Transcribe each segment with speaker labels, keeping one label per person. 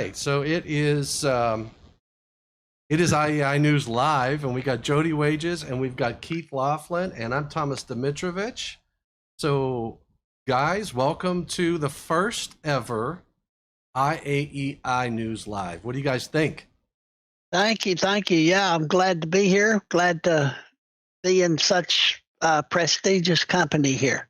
Speaker 1: right, so it is IEI News Live, and we got Jody Wages, and we've got Keith Laughlin, and I'm Thomas Dimitrovich. So, guys, welcome to the first ever IAEI News Live. What do you guys think?
Speaker 2: Thank you. Yeah, I'm glad to be here. Glad to be in such prestigious company here.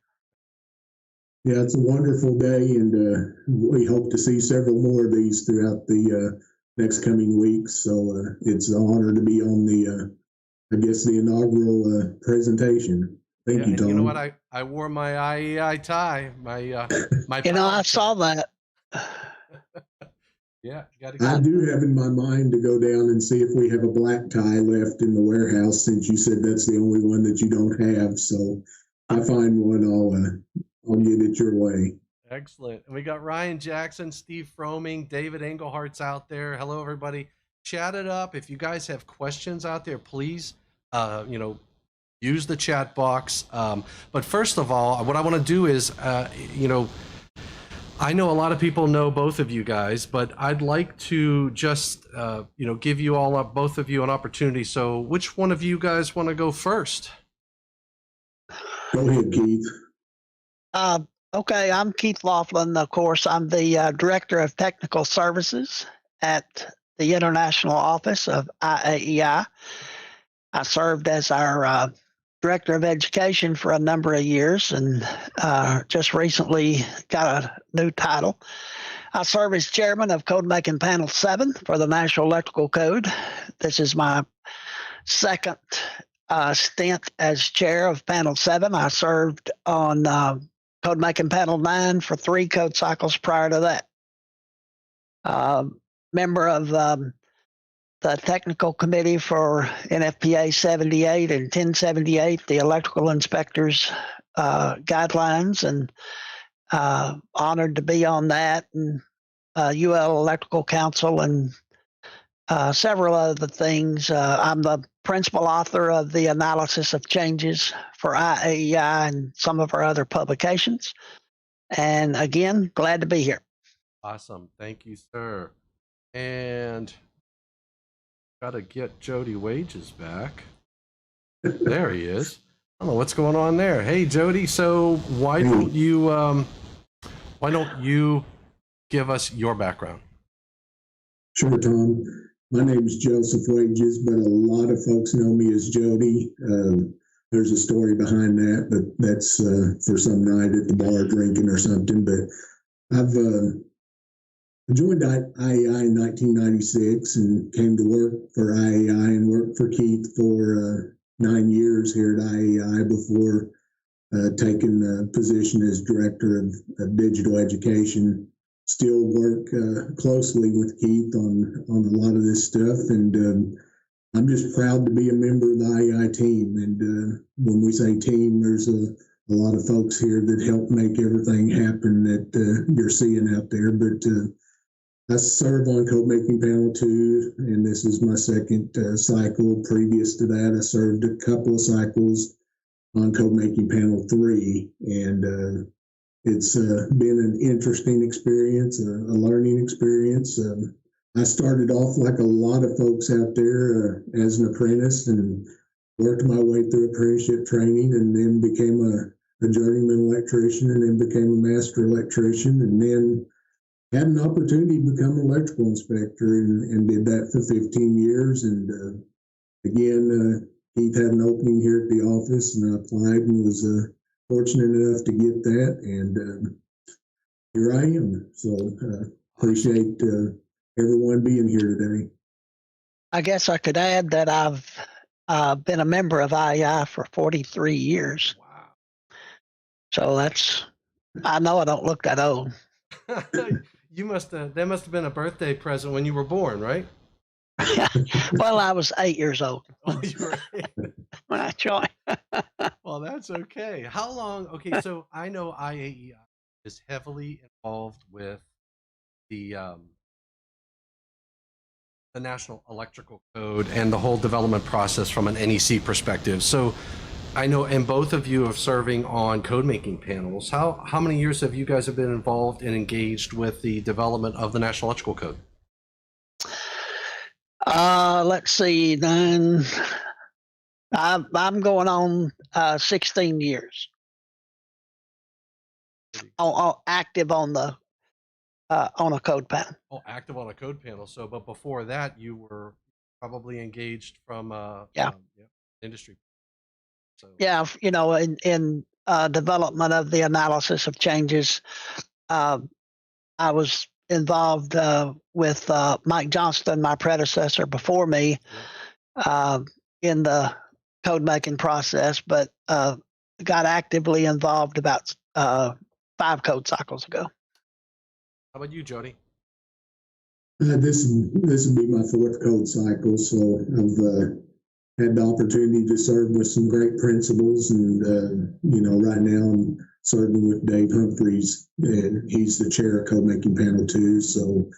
Speaker 3: Yeah, it's a wonderful day, and we hope to see several more of these throughout the next coming weeks. So it's an honor to be on the, I guess, the inaugural presentation. Thank you, Tom.
Speaker 1: You know what? I wore my IAEI tie. My
Speaker 2: I saw that.
Speaker 1: Yeah,
Speaker 3: I do have in my mind to go down and see if we have a black tie left in the warehouse, since you said that's the only one that you don't have. So if I find one, I'll get it your way.
Speaker 1: Excellent. And we got Ryan Jackson, Steve Froming, David Englehart's out there. Hello, everybody. Chat it up. If you guys have questions out there, please, use the chat box. But first of all, what I want to do is, I know a lot of people know both of you guys, but I'd like to just, give you all both of you an opportunity. So which one of you guys want to go first?
Speaker 3: Go ahead, Keith.
Speaker 2: Okay, I'm Keith Laughlin. Of course, I'm the Director of Technical Services at the International Office of IAEI. I served as our Director of Education for a number of years, and just recently got a new title. I serve as Chairman of Code Making Panel 7 for the National Electrical Code. This is my second stint as Chair of Panel 7. I served on Code Making Panel 9 for 3 code cycles prior to that. Member of the Technical Committee for NFPA 78 and 1078, the Electrical Inspectors Guidelines, and honored to be on that, and UL Electrical Council, and several other things. I'm the principal author of the Analysis of Changes for IAEI and some of our other publications. And again, glad to be here.
Speaker 1: Awesome. Thank you, sir. And got to get Jody Wages back. There he is. I don't know what's going on there. Hey, Jody. So why don't you give us your background?
Speaker 3: Sure, Tom. My name is Joseph Wages, but a lot of folks know me as Jody. There's a story behind that, but that's for some night at the bar drinking or something. But I've joined IAEI in 1996 and came to work for IAEI and worked for Keith for 9 years here at IAEI before taking a position as Director of Digital Education. Still work closely with Keith on a lot of this stuff, and I'm just proud to be a member of the IAEI team. And when we say team, there's a lot of folks here that help make everything happen that you're seeing out there. But I serve on Code Making Panel 2, and this is my second cycle. Previous to that, I served a couple of cycles on Code Making Panel 3, and it's been an interesting experience, a learning experience. I started off like a lot of folks out there as an apprentice, and worked my way through apprenticeship training, and then became a journeyman electrician, and then became a master electrician, and then had an opportunity to become an electrical inspector, and did that for 15 years. And again, Keith had an opening here at the office, and I applied and was fortunate enough to get that, and here I am. So appreciate everyone being here today.
Speaker 2: I guess I could add that I've been a member of IAEI for 43 years.
Speaker 1: Wow.
Speaker 2: So I know I don't look that old.
Speaker 1: That must have been a birthday present when you were born, right?
Speaker 2: Well, I was 8 years old
Speaker 1: Oh, you were 8.
Speaker 2: when I joined.
Speaker 1: Well, that's okay. How long? Okay, so I know IAEI is heavily involved with the National Electrical Code and the whole development process from an NEC perspective. So I know, and both of you are serving on code making panels. How many years have you guys been involved and engaged with the development of the National Electrical Code?
Speaker 2: Let's see. Then I'm going on 16 years. Active on the on a code panel.
Speaker 1: Oh, active on a code panel. So, but before that, you were probably engaged from industry. So
Speaker 2: Yeah, in development of the analysis of changes, I was involved with Mike Johnston, my predecessor before me, in the code making process, but got actively involved about 5 code cycles ago.
Speaker 1: How about you, Jody?
Speaker 3: This would be my 4th code cycle, so I've had the opportunity to serve with some great principals, and right now I'm serving with Dave Humphreys, and he's the chair of code making panel 2. So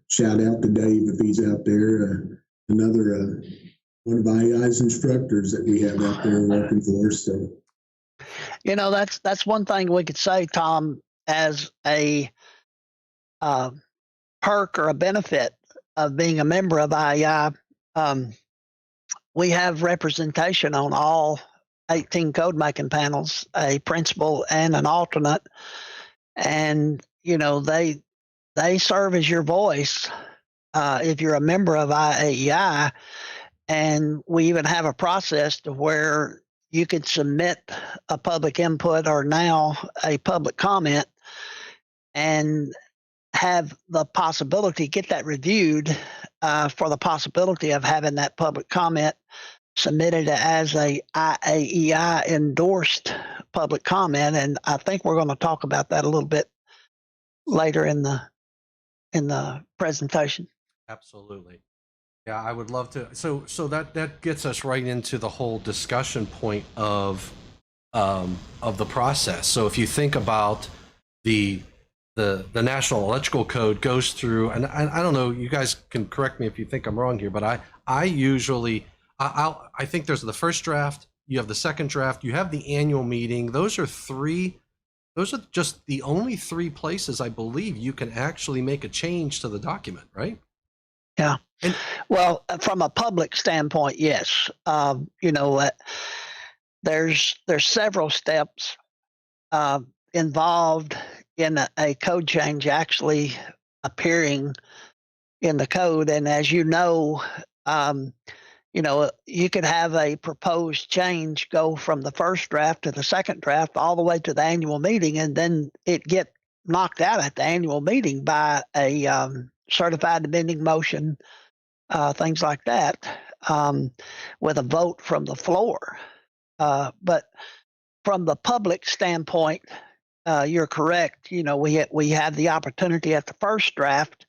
Speaker 3: shout out to Dave if he's out there. Another one of IAEI's instructors that we have out there working for us. So
Speaker 2: that's one thing we could say, Tom, as a perk or a benefit of being a member of IAEI. We have representation on all 18 code making panels, a principal and an alternate, and they serve as your voice if you're a member of IAEI. And we even have a process to where you could submit a public input or now a public comment and have the possibility, get that reviewed for the possibility of having that public comment submitted as a IAEI endorsed public comment. And I think we're going to talk about that a little bit later in the presentation.
Speaker 1: Absolutely. Yeah, I would love to. So that gets us right into the whole discussion point of the process. So if you think about the National Electrical Code goes through, and I don't know, you guys can correct me if you think I'm wrong here, but I usually I think there's the first draft, you have the second draft, you have the annual meeting. Those are just the only 3 places I believe you can actually make a change to the document, right?
Speaker 2: Yeah. Well, from a public standpoint, yes. There's several steps involved in a code change actually appearing in the code, and as you know, you could have a proposed change go from the first draft to the second draft all the way to the annual meeting, and then it get knocked out at the annual meeting by a certified amending motion, things like that, with a vote from the floor. But from the public standpoint, you're correct. We had the opportunity at the first draft,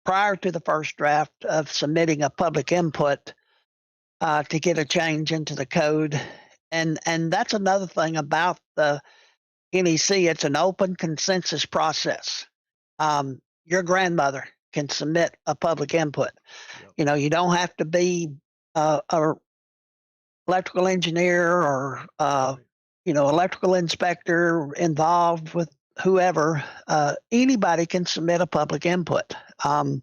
Speaker 2: prior to the first draft, of submitting a public input to get a change into the code. And that's another thing about the NEC. It's an open consensus process. Your grandmother can submit a public input. Yep. You don't have to be a electrical engineer or electrical inspector involved with whoever. Anybody can submit a public input. And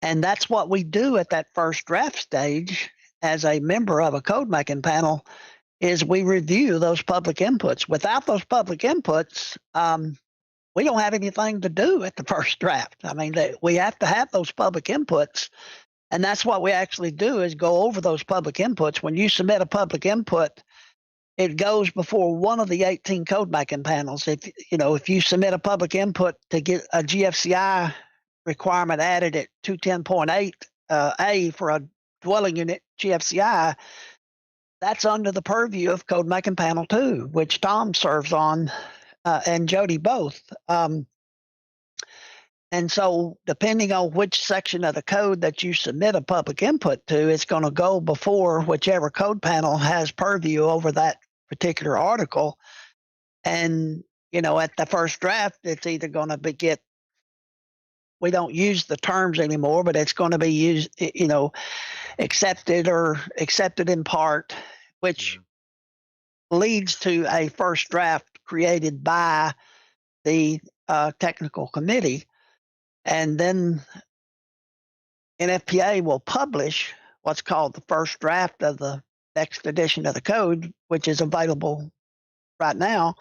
Speaker 2: that's what we do at that first draft stage as a member of a code making panel, is we review those public inputs. Without those public inputs, we don't have anything to do at the first draft. I mean, we have to have those public inputs, and that's what we actually do, is go over those public inputs. When you submit a public input, it goes before one of the 18 code making panels. If you submit a public input to get a Gfci requirement added at 210.8 A for a dwelling unit Gfci, that's under the purview of code making panel 2, which Tom serves on, and Jody both. And so depending on which section of the code that you submit a public input to, it's going to go before whichever code panel has purview over that particular article. And, at the first draft, it's either going to we don't use the terms anymore, but it's going to be used, accepted or accepted in part, which leads to a first draft created by the technical committee. And then NFPA will publish what's called the first draft of the next edition of the code, which is available right now.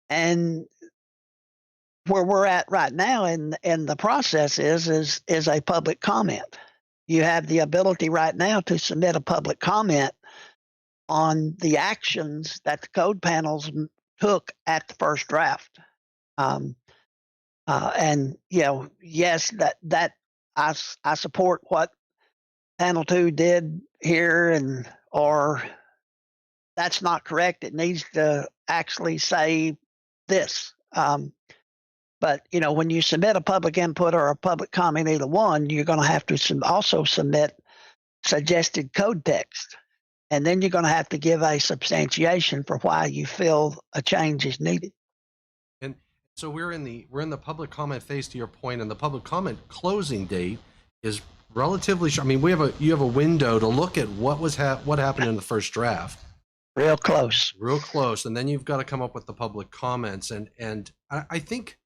Speaker 2: And where we're at right now in the process is a public comment. You have the ability right now to submit a public comment on the actions that the code panels took at the first draft. And yes, that I support what panel 2 did here, or that's not correct. It needs to actually say this. But when you submit a public input or a public comment, either one, you're going to have to also submit suggested code text, and then you're going to have to give a substantiation for why you feel a change is needed.
Speaker 1: And so we're in the public comment phase, to your point, and the public comment closing date is relatively short. I mean, you have a window to look at what happened in the first draft.
Speaker 2: Real close,
Speaker 1: and then you've got to come up with the public comments. And I think,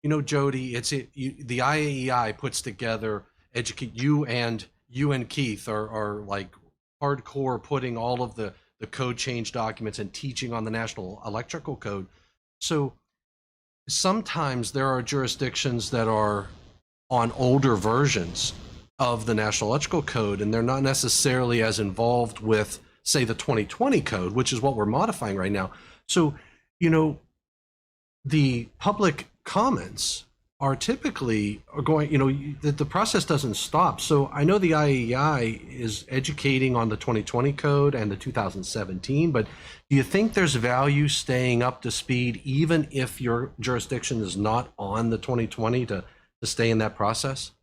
Speaker 1: Jody, the IAEI puts together you and Keith are like hardcore putting all of the code change documents and teaching on the National Electrical Code. So sometimes there are jurisdictions that are on older versions of the National Electrical Code, and they're not necessarily as involved with, say, the 2020 code, which is what we're modifying right now. So, the public comments are typically going, the process doesn't stop. So I know the IAEI is educating on the 2020 code and the 2017, but do you think there's value staying up to speed, even if your jurisdiction is not on the 2020, to stay in that process?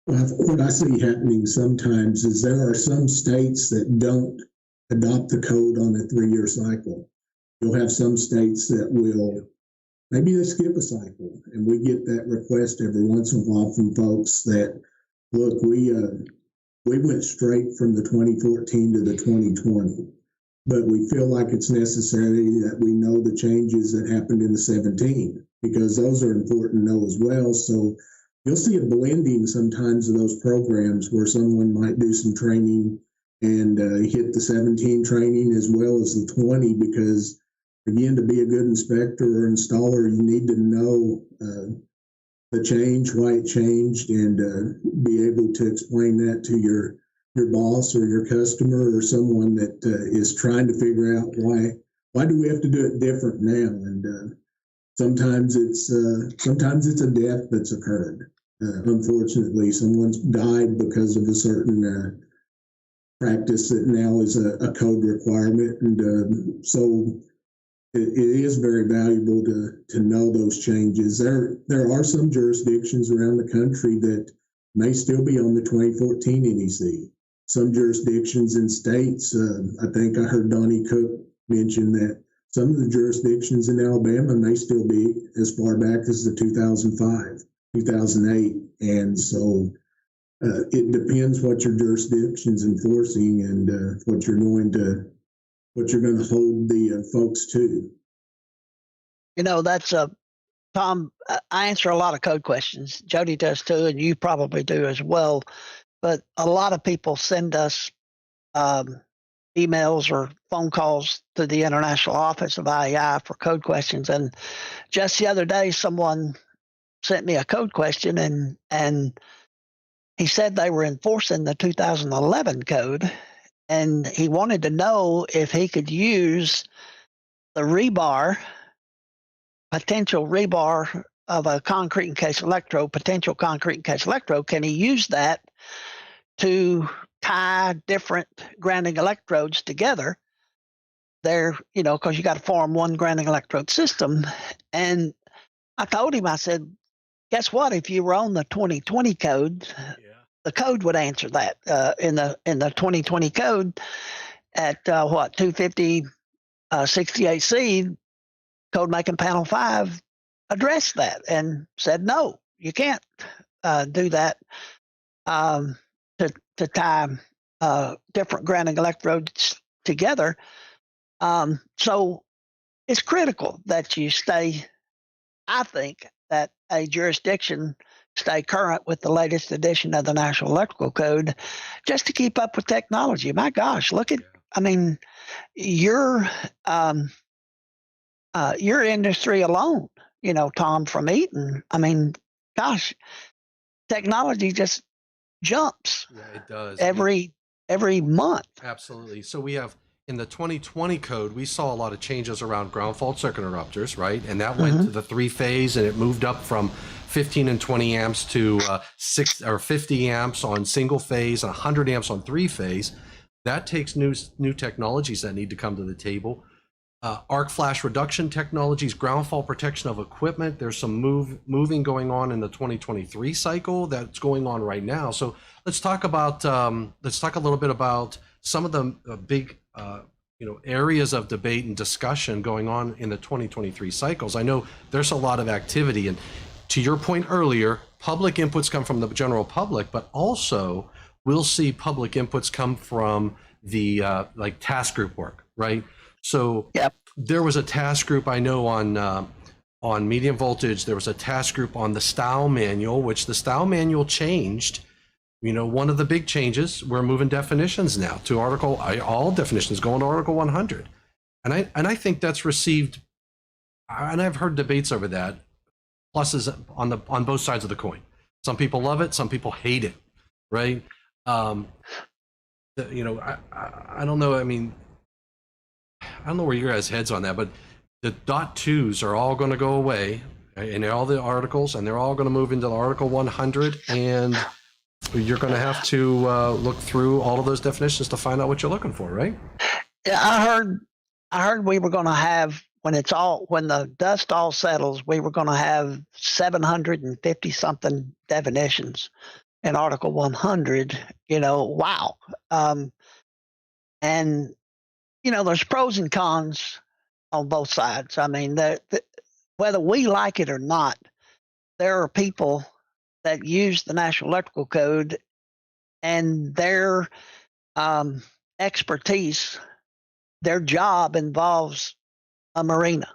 Speaker 3: What I see happening sometimes is there are some states that don't adopt the code on a 3-year cycle. You'll have some states that will, maybe they skip a cycle, and we get that request every once in a while from folks that, look, we went straight from the 2014 to the 2020, but we feel like it's necessary that we know the changes that happened in the 17, because those are important to know as well. So you'll see a blending sometimes of those programs where someone might do some training and hit the 17 training as well as the 20, because again, to be a good inspector or installer, you need to know the change, why it changed, and be able to explain that to your boss or your customer or someone that is trying to figure out why do we have to do it different now. And sometimes it's a death that's occurred. Unfortunately, someone's died because of a certain practice that now is a code requirement, and so it is very valuable to know those changes. There are some jurisdictions around the country that may still be on the 2014 NEC. Some jurisdictions in states, I think I heard Donnie Cook mention that some of the jurisdictions in Alabama may still be as far back as the 2005, 2008. And so it depends what your jurisdiction's enforcing and what you're going to hold the folks to.
Speaker 2: That's Tom, I answer a lot of code questions. Jody does too, and you probably do as well. But a lot of people send us emails or phone calls to the international office of IAEI for code questions. And just the other day, someone sent me a code question, and he said they were enforcing the 2011 code, and he wanted to know if he could use the potential rebar of a concrete encased electrode, potential concrete encased electrode. Can he use that to tie different grounding electrodes together? There, because you got to form one grounding electrode system. And I told him, I said, guess what? If you were on the 2020 code, the code would answer that. In the 2020 code at 250 68C, code making panel 5 addressed that and said, no, you can't do that to tie different grounding electrodes together. So it's critical that you stay. I think that a jurisdiction stay current with the latest edition of the National Electrical Code just to keep up with technology. My gosh, look at, I mean, your industry alone, you know, Tom, from Eaton, I mean, gosh, technology just jumps
Speaker 1: Yeah, it does.
Speaker 2: every month.
Speaker 1: Absolutely. So we have in the 2020 code, we saw a lot of changes around ground fault circuit interrupters, right? And that went to the 3-phase, and it moved up from 15 and 20 amps to 6 or 50 amps on single phase and 100 amps on 3-phase. That takes new technologies that need to come to the table. Arc flash reduction technologies, ground fault protection of equipment. There's some moving going on in the 2023 cycle that's going on right now. So let's talk about let's talk a little bit about some of the big areas of debate and discussion going on in the 2023 cycles. I know there's a lot of activity, and to your point earlier, public inputs come from the general public, but also we'll see public inputs come from the like task group work, right? So
Speaker 2: yep.
Speaker 1: There was a task group I know on medium voltage. There was a task group on the style manual, which the style manual changed. You know, one of the big changes, we're moving definitions now to all definitions going to Article 100, and I think that's received, and I've heard debates over that, pluses on both sides of the coin. Some people love it, some people hate it, right? I don't know. I mean, I don't know where your guys' head's on that, but the .2s are all going to go away in all the articles, and they're all going to move into Article 100, and you're going to have to look through all of those definitions to find out what you're looking for, right?
Speaker 2: Yeah, I heard we were going to have, when the dust all settles, we were going to have 750 something definitions in Article 100. You know, wow. And you know, there's pros and cons on both sides. I mean, whether we like it or not, there are people that use the National Electrical Code, and their expertise, their job involves a marina,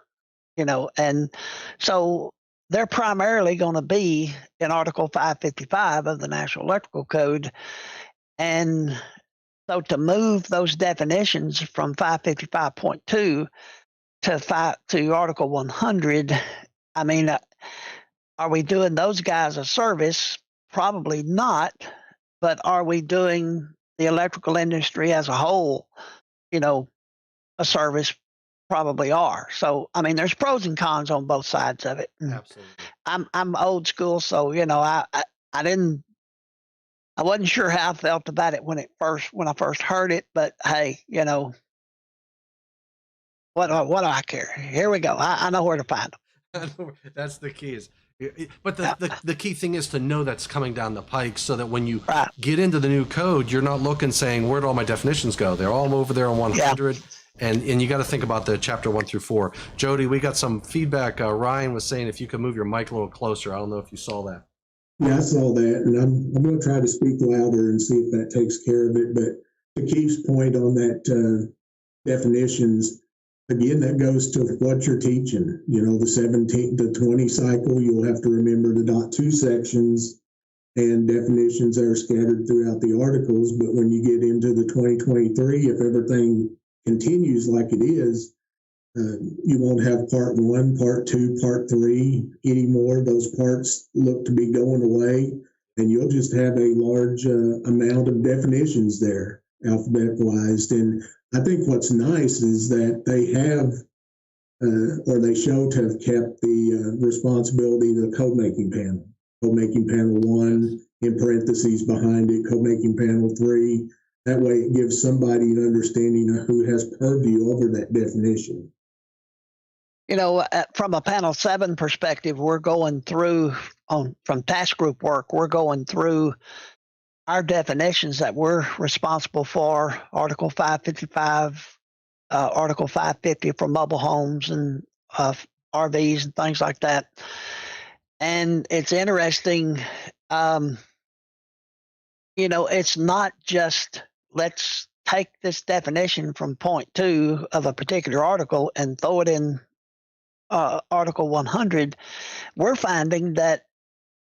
Speaker 2: you know, and so they're primarily going to be in Article 555 of the National Electrical Code. And so to move those definitions from 555.2 to Article 100, I mean, are we doing those guys a service? Probably not. But are we doing the electrical industry as a whole, you know, a service? Probably are. So, I mean, there's pros and cons on both sides of it.
Speaker 1: Absolutely.
Speaker 2: I'm old school, so you know, I wasn't sure how I felt about it when I first heard it, but hey, you know, what do I care? Here we go. I know where to find them.
Speaker 1: That's the key. But the key thing is to know that's coming down the pike, so that when you get into the new code, you're not looking saying, where'd all my definitions go? They're all over there on 100. Yeah. And you got to think about the chapter 1 through 4. Jody, we got some feedback. Ryan was saying if you could move your mic a little closer. I don't know if you saw that.
Speaker 3: Yeah, I saw that, and I'm going to try to speak louder and see if that takes care of it. But to Keith's point on that definitions, again, that goes to what you're teaching. You know, the 17 to 20 cycle, you'll have to remember the .2 sections and definitions that are scattered throughout the articles. But when you get into the 2023, if everything continues like it is, you won't have part 1, part 2, part 3 anymore. Those parts look to be going away, and you'll just have a large amount of definitions there, alphabet-wise. And I think what's nice is that they have, or they show to have kept the responsibility of the code-making panel. Code-making panel 1, in parentheses behind it, code-making panel 3. That way it gives somebody an understanding of who has purview over that definition.
Speaker 2: You know, from a Panel 7 perspective, we're going through, from task group work, we're going through our definitions that we're responsible for, Article 555, Article 550 for mobile homes and RVs and things like that. And it's interesting, you know, it's not just let's take this definition from point 2 of a particular article and throw it in Article 100. We're finding that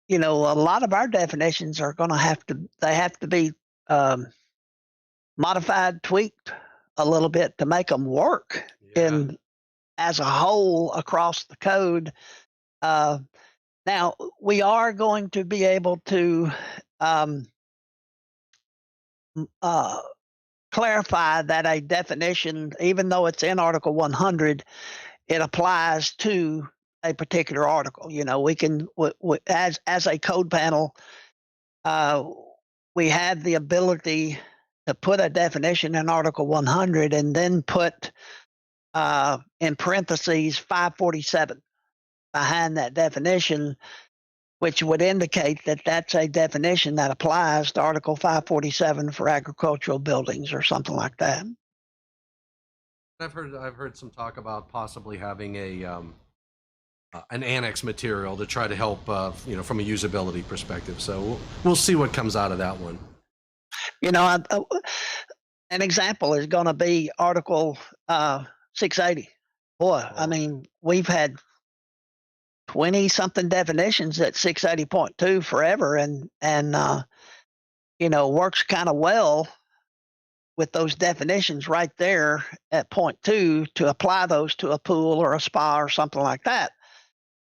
Speaker 2: a lot of our definitions are going to have to be modified, tweaked a little bit to make them work in as a whole across the code. Now, we are going to be able to clarify that a definition, even though it's in Article 100, it applies to a particular article. We can, as a code panel, we have the ability to put a definition in Article 100 and then put in parentheses 547 behind that definition, which would indicate that that's a definition that applies to Article 547 for agricultural buildings or something like that.
Speaker 1: I've heard some talk about possibly having an annex material to try to help, from a usability perspective. So we'll see what comes out of that one.
Speaker 2: An example is going to be Article 680. Boy, I mean, we've had 20-something definitions at 680.2 forever, and works kind of well with those definitions right there at 0.2 to apply those to a pool or a spa or something like that.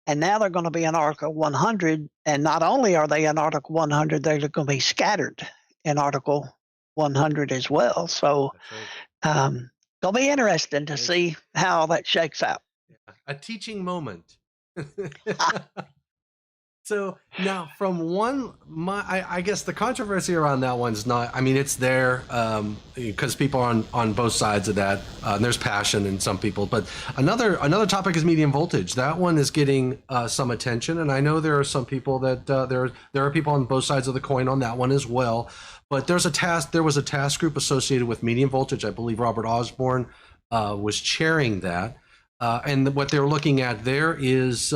Speaker 2: And now they're going to be in Article 100, and not only are they in Article 100, they're going to be scattered in Article 100 as well. So it'll be interesting to see how that shakes out.
Speaker 1: A teaching moment. So now I guess the controversy around that one's not, I mean, it's there because people are on both sides of that. And there's passion in some people, but another topic is medium voltage. That one is getting some attention. And I know there are some people that there are people on both sides of the coin on that one as well. But there was a task group associated with medium voltage. I believe Robert Osborne was chairing that. And what they're looking at there is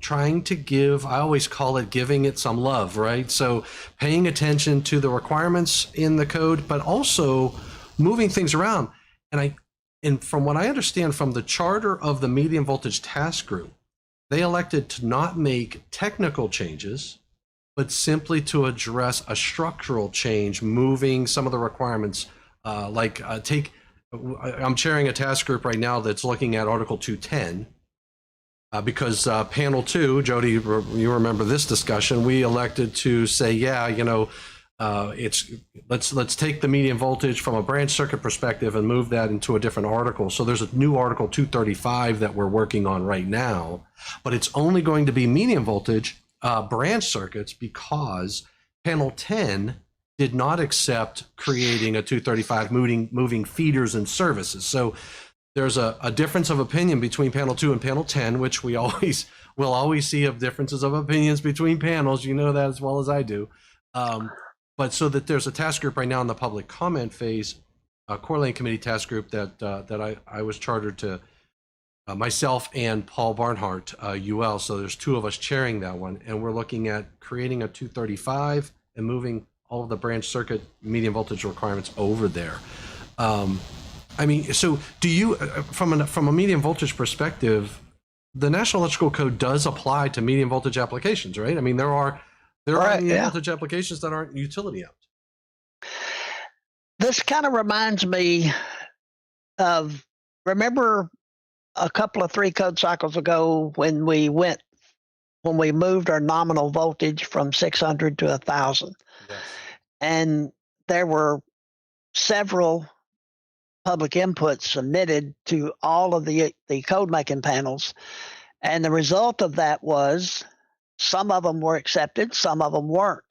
Speaker 1: trying to give, I always call it giving it some love, right? So paying attention to the requirements in the code, but also moving things around. And from what I understand from the charter of the medium voltage task group, they elected to not make technical changes, but simply to address a structural change, moving some of the requirements, I'm chairing a task group right now that's looking at Article 210 because Panel 2, Jody, you remember this discussion, we elected to say, let's take the medium voltage from a branch circuit perspective and move that into a different article. So there's a new Article 235 that we're working on right now, but it's only going to be medium voltage branch circuits because Panel 10 did not accept creating a 235 moving feeders and services. So there's a difference of opinion between Panel 2 and Panel 10, which will always see of differences of opinions between panels. You know that as well as I do. But so that there's a task group right now in the public comment phase, a core lane committee task group that I was chartered to, myself and Paul Barnhart, UL. So there's two of us chairing that one, and we're looking at creating a 235 and moving all of the branch circuit medium voltage requirements over there. I mean, so do you, from a medium voltage perspective, the National Electrical Code does apply to medium voltage applications, right? I mean, there are medium voltage applications that aren't utility owned.
Speaker 2: This kind of reminds me of, remember a couple of 3 code cycles ago when we moved our nominal voltage from 600 to 1,000. Yes. And there were several public inputs submitted to all of the code making panels. And the result of that was some of them were accepted, some of them weren't.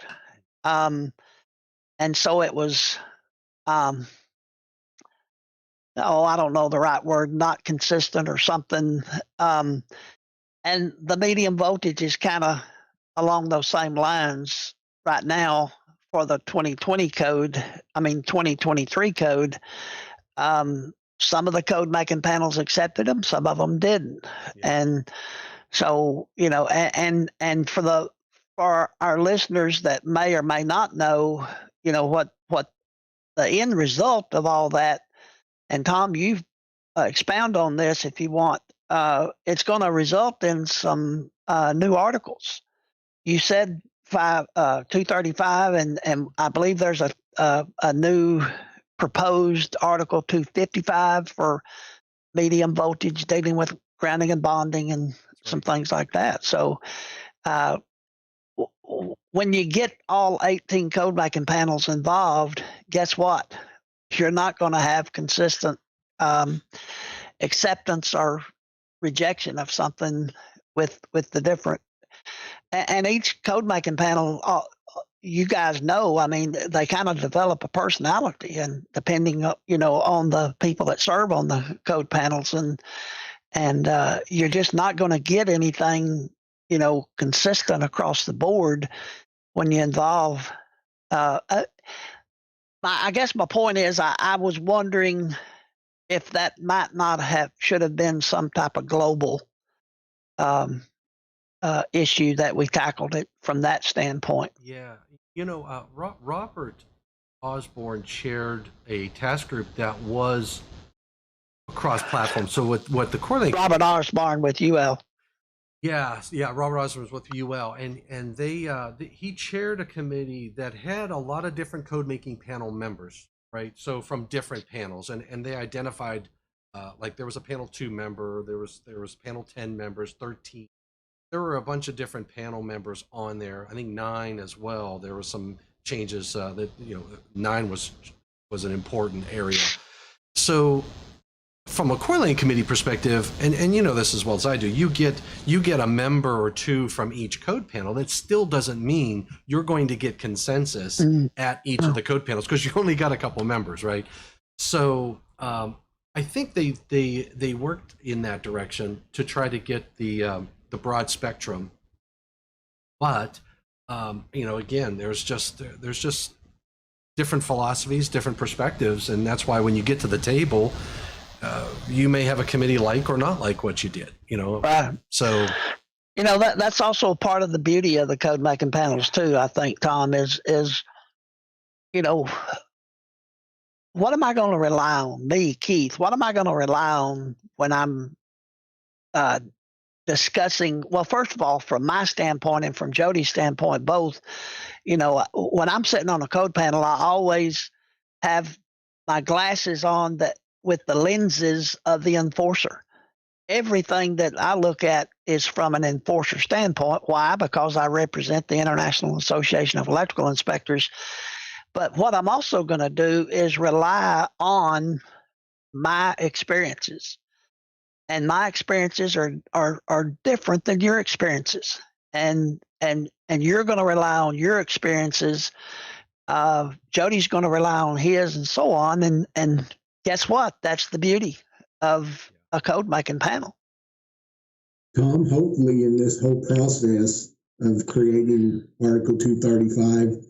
Speaker 2: And so it was, I don't know the right word, not consistent or something. And the medium voltage is kind of along those same lines right now for the 2023 code. Some of the code making panels accepted them, some of them didn't. Yeah. And so, and for our listeners that may or may not know, what the end result of all that, and Tom, you expound on this if you want, it's going to result in some new articles. You said 235, and I believe there's a new proposed Article 255 for medium voltage dealing with grounding and bonding and some things like that. So when you get all 18 code making panels involved, guess what? You're not going to have consistent acceptance or rejection of something with the different. And each code making panel, you guys know, I mean, they kind of develop a personality, and depending, on the people that serve on the code panels, and you're just not going to get anything, consistent across the board when you involve. I guess my point is, I was wondering if that might not should have been some type of global issue that we tackled it from that standpoint.
Speaker 1: Yeah, Robert Osborne chaired a task group that was cross-platform. So what the core link,
Speaker 2: Robert Osborne with UL.
Speaker 1: Yeah, Robert Osborne was with UL, and he chaired a committee that had a lot of different code making panel members, right? So from different panels, and they identified like there was a panel 2 member, there was panel 10 members, 13. There were a bunch of different panel members on there. I think 9 as well. There were some changes that 9 was an important area. So from a core lane committee perspective, and you know this as well as I do, you get a member or 2 from each code panel. That still doesn't mean you're going to get consensus at each of the code panels, because you only got a couple of members, right? So I think they worked in that direction to try to get the broad spectrum, but again, there's just different philosophies, different perspectives, and that's why when you get to the table, you may have a committee like or not like what you did,
Speaker 2: Right.
Speaker 1: So
Speaker 2: that's also part of the beauty of the code making panels too, I think, Tom, is what am I going to rely on? Me, Keith, what am I going to rely on when I'm discussing? Well, first of all, from my standpoint and from Jody's standpoint, both, when I'm sitting on a code panel, I always have my glasses on that with the lenses of the enforcer. Everything that I look at is from an enforcer standpoint. Why? Because I represent the International Association of Electrical Inspectors. But what I'm also going to do is rely on my experiences. And my experiences are different than your experiences. And you're going to rely on your experiences. Jody's going to rely on his, and so on. And guess what? That's the beauty of a code making panel.
Speaker 3: Tom, hopefully in this whole process of creating Article 235,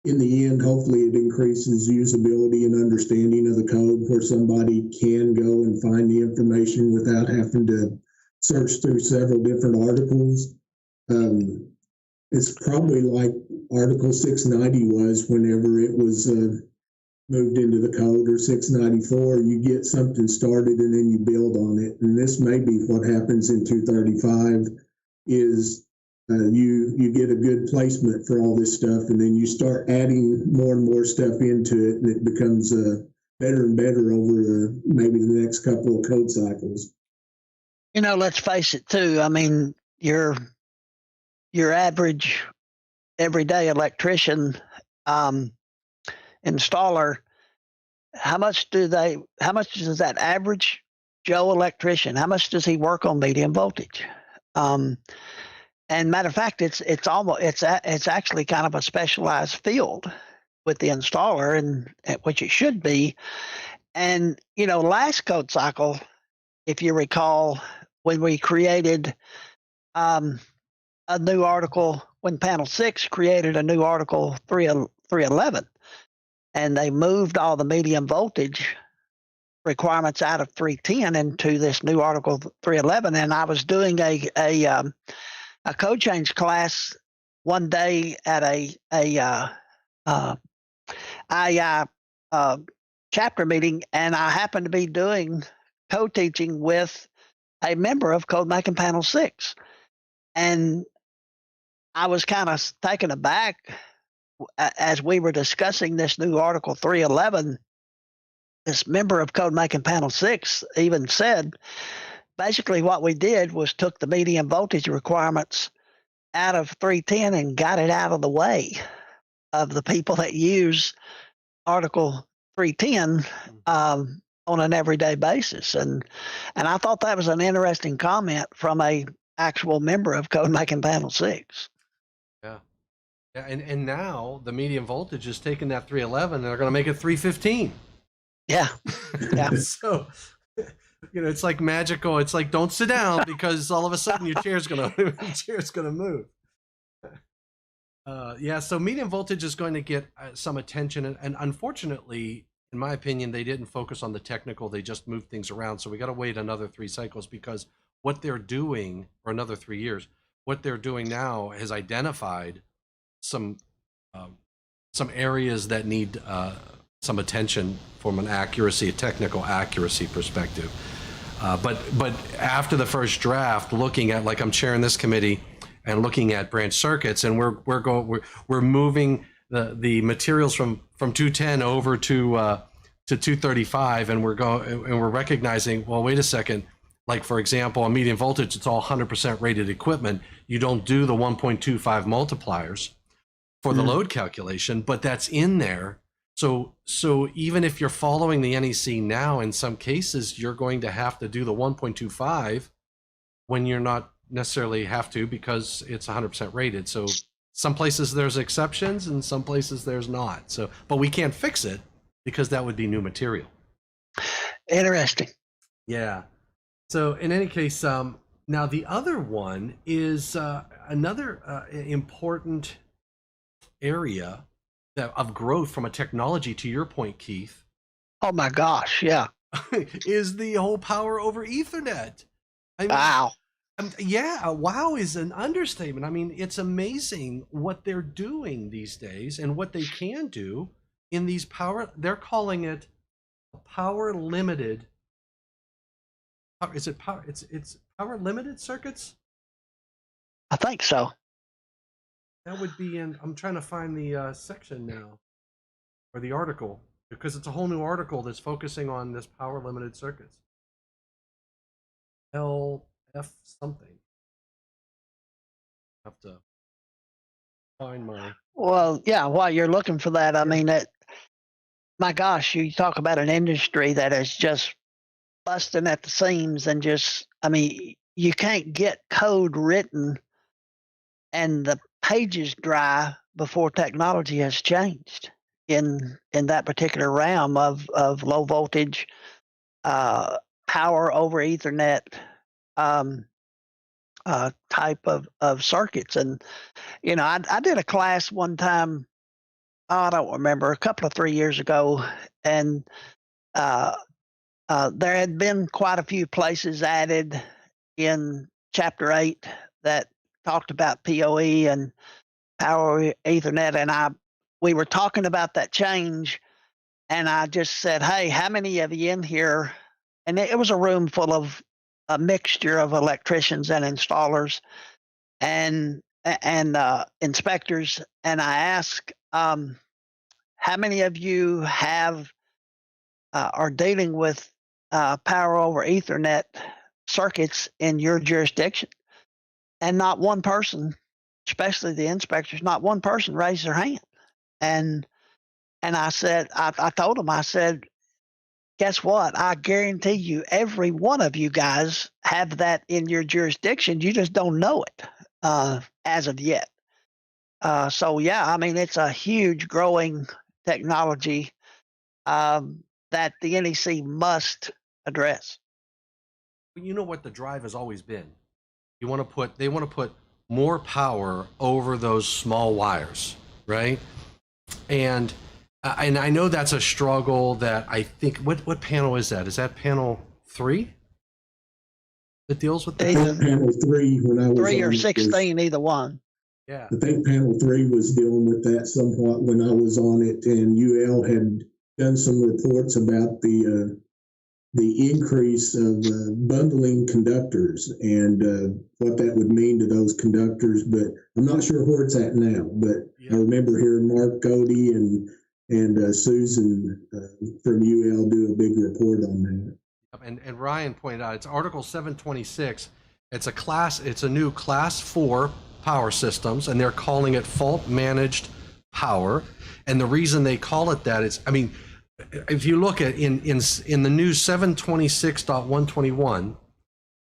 Speaker 3: in the end, hopefully it increases usability and understanding of the code, where somebody can go and find the information without having to search through several different articles. It's probably like Article 690 was whenever it was moved into the code, or 694. You get something started and then you build on it. And this may be what happens in 235 is you get a good placement for all this stuff, and then you start adding more and more stuff into it, and it becomes better and better over maybe the next couple of code cycles.
Speaker 2: Let's face it too. I mean, your average everyday electrician installer, how much does that average Joe electrician, how much does he work on medium voltage? And matter of fact, it's actually kind of a specialized field with the installer, and which it should be. And last code cycle, if you recall, when we created a new article, when Panel 6 created a new Article 311, and they moved all the medium voltage requirements out of 310 into this new Article 311, and I was doing a code change class one day at a IAEI chapter meeting, and I happened to be doing co-teaching with a member of Code Making Panel 6. And I was kind of taken aback as we were discussing this new Article 311. This member of Code Making Panel 6 even said, basically what we did was took the medium voltage requirements out of 310 and got it out of the way of the people that use Article 310 on an everyday basis. And I thought that was an interesting comment from a actual member of Code Making Panel 6.
Speaker 1: Yeah. Yeah, and now the medium voltage is taking that 311 and they're going to make it 315.
Speaker 2: Yeah. Yeah.
Speaker 1: So, it's like magical. It's like, don't sit down because all of a sudden your chair's going to move. Yeah, so medium voltage is going to get some attention, and unfortunately, in my opinion, they didn't focus on the technical. They just moved things around. So we got to wait another 3 cycles, because what they're doing, or another 3 years, what they're doing now has identified some areas that need some attention from a technical accuracy perspective. But after the first draft, looking at, like, I'm chairing this committee and looking at branch circuits, and we're moving the materials from 210 over to 235, and we're recognizing, well, wait a second. Like, for example, on medium voltage, it's all 100% rated equipment. You don't do the 1.25 multipliers for the load calculation, but that's in there. So even if you're following the NEC now, in some cases, you're going to have to do the 1.25 when you're not necessarily have to, because it's 100% rated. So some places there's exceptions and some places there's not. So, but we can't fix it because that would be new material.
Speaker 2: Interesting.
Speaker 1: Yeah. So in any case, now the other one is another important area of growth from a technology, to your point, Keith.
Speaker 2: Oh my gosh, yeah.
Speaker 1: Is the whole power over Ethernet. I mean,
Speaker 2: wow.
Speaker 1: Yeah, wow is an understatement. I mean, it's amazing what they're doing these days and what they can do in these they're calling it power limited. Is it power? It's power limited circuits?
Speaker 2: I think so.
Speaker 1: That would be in, I'm trying to find the section now, or the article, because it's a whole new article that's focusing on this power limited circuits. LF something. I have to find my.
Speaker 2: Well, yeah, while you're looking for that, I mean, my gosh, you talk about an industry that is just busting at the seams, and just, I mean, you can't get code written and the pages dry before technology has changed in that particular realm of low voltage, power over Ethernet type of circuits. And I did a class one time, I don't remember, a couple of 3 years ago, and there had been quite a few places added in Chapter 8 that talked about PoE and power Ethernet, and we were talking about that change, and I just said, hey, how many of you in here, and it was a room full of a mixture of electricians and installers and inspectors, and I asked, how many of you are dealing with power over Ethernet circuits in your jurisdiction? And not one person, especially the inspectors, not one person raised their hand. And I said, I told them, I said, guess what? I guarantee you, every one of you guys have that in your jurisdiction. You just don't know it as of yet. So yeah, I mean, it's a huge growing technology that the NEC must address.
Speaker 1: You know what the drive has always been? They want to put more power over those small wires, right? And I know that's a struggle that I think, what panel is that? Is that panel 3 that deals with that?
Speaker 3: Panel 3, when I was
Speaker 2: 3 or 16, either one.
Speaker 1: Yeah.
Speaker 3: I think panel 3 was dealing with that somewhat when I was on it, and UL had done some reports about the the increase of bundling conductors and what that would mean to those conductors. But I'm not sure where it's at now. But I remember hearing Mark Cody and Susan from UL do a big report on that.
Speaker 1: And Ryan pointed out it's Article 726. It's a new Class 4 power systems, and they're calling it fault managed power. And the reason they call it that is, I mean, if you look at in the new 726.121,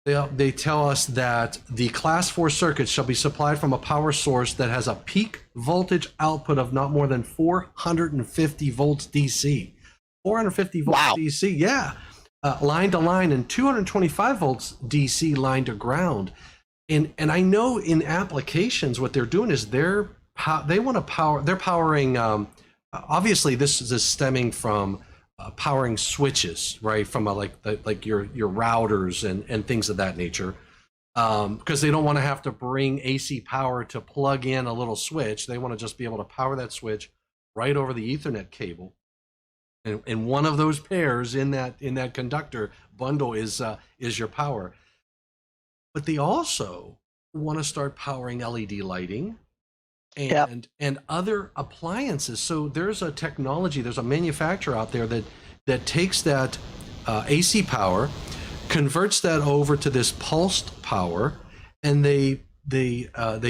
Speaker 1: they tell us that the Class 4 circuits shall be supplied from a power source that has a peak voltage output of not more than 450 volts DC. 450 volts DC, yeah. Line to line, and 225 volts DC line to ground. And I know in applications what they're doing is they're powering, obviously this is stemming from powering switches, right? From like your routers and things of that nature. Because they don't want to have to bring AC power to plug in a little switch. They want to just be able to power that switch right over the Ethernet cable. And one of those pairs in that conductor bundle is your power. But they also want to start powering LED lighting and other appliances. So there's a technology, there's a manufacturer out there that takes that AC power, converts that over to this pulsed power, and they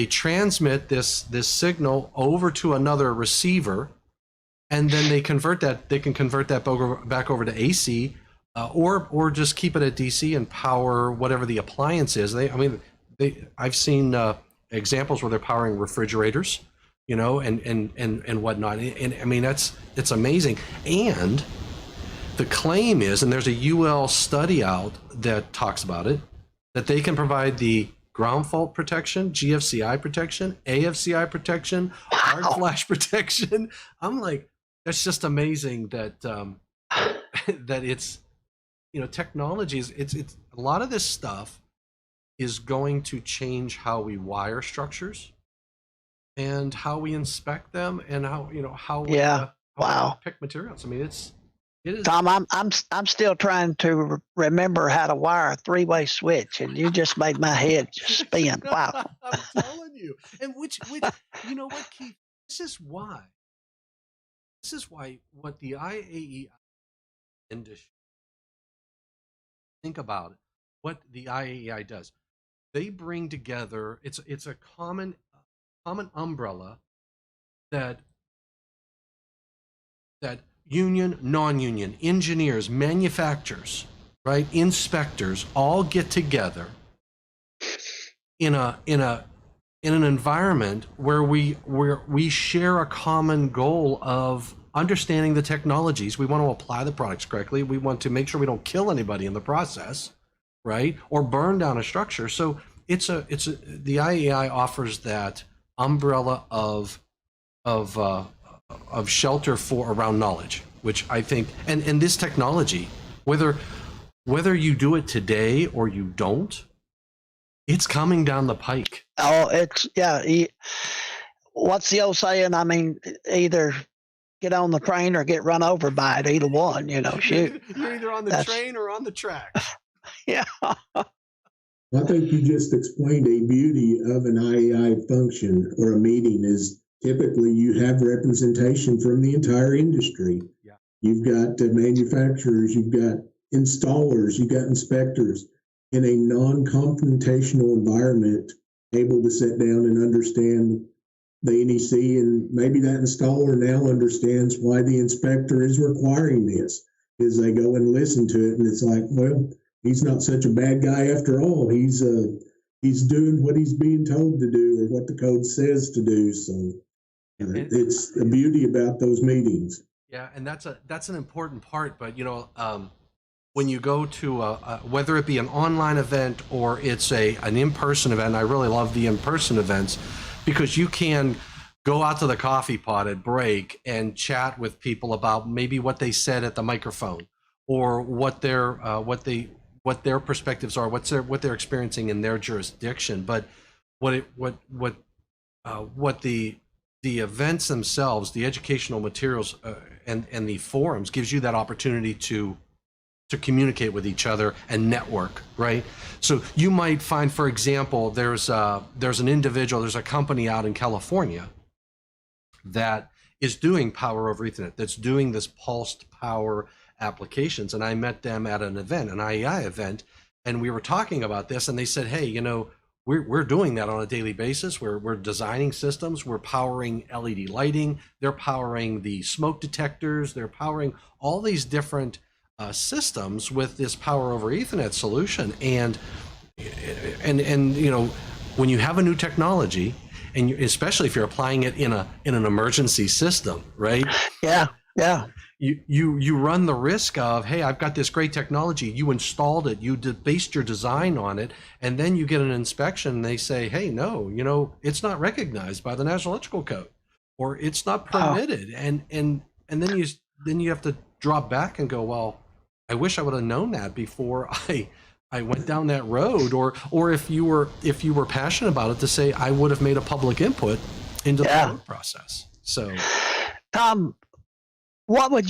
Speaker 1: transmit this signal over to another receiver. And then they can convert that back over to AC, or just keep it at DC and power whatever the appliance is. I've seen examples where they're powering refrigerators, and whatnot. And I mean, it's amazing. And the claim is, and there's a UL study out that talks about it, that they can provide the ground fault protection, GFCI protection, AFCI protection, hard flash protection. I'm like, that's just amazing that that it's, technology is, it's a lot of this stuff is going to change how we wire structures and how we inspect them and how we pick materials. I mean, it is.
Speaker 2: Tom, I'm still trying to remember how to wire a three-way switch, and you just made my head just spin. Wow.
Speaker 1: I'm telling you. And which you know what, Keith? This is why what the IAEI industry, think about it, what the IAEI does. They bring together, it's a common umbrella that union, non-union, engineers, manufacturers, right, inspectors all get together in an environment where we share a common goal of understanding the technologies. We want to apply the products correctly. We want to make sure we don't kill anybody in the process, right, or burn down a structure. So the IAEI offers that umbrella of shelter for around knowledge, which I think, and this technology, whether you do it today or you don't, it's coming down the pike.
Speaker 2: Oh, what's the old saying? I mean, either get on the train or get run over by it. Either one, shoot.
Speaker 1: You're either on the train or on the track.
Speaker 2: Yeah.
Speaker 3: I think you just explained a beauty of an IAEI function or a meeting is typically you have representation from the entire industry.
Speaker 1: Yeah.
Speaker 3: You've got manufacturers, you've got installers, you've got inspectors in a non-confrontational environment, able to sit down and understand the NEC, and maybe that installer now understands why the inspector is requiring this, is they go and listen to it, and it's like, well, he's not such a bad guy after all. He's doing what he's being told to do or what the code says to do. So it's the beauty about those meetings.
Speaker 1: Yeah, and that's an important part. But when you go to whether it be an online event or it's an in-person event, I really love the in-person events because you can go out to the coffee pot at break and chat with people about maybe what they said at the microphone or what their perspectives are, what they're experiencing in their jurisdiction. But what the events themselves, the educational materials and the forums gives you that opportunity to to communicate with each other and network, right? So you might find, for example, there's an individual, there's a company out in California that is doing power over Ethernet, that's doing this pulsed power applications. And I met them at an event, an IAEI event, and we were talking about this, and they said, hey, you know, we're doing that on a daily basis. We're designing systems, we're powering LED lighting, they're powering the smoke detectors, they're powering all these different systems with this power over Ethernet solution. And you know, when you have a new technology, and especially if you're applying it in an emergency system, right?
Speaker 2: Yeah.
Speaker 1: You run the risk of, hey, I've got this great technology, you installed it, you based your design on it, and then you get an inspection and they say, hey, no, you know, it's not recognized by the National Electrical Code, or it's not permitted. And then you have to drop back and go, well, I wish I would have known that before I went down that road, or if you were passionate about it, to say I would have made a public input into the process. So,
Speaker 2: Tom, what would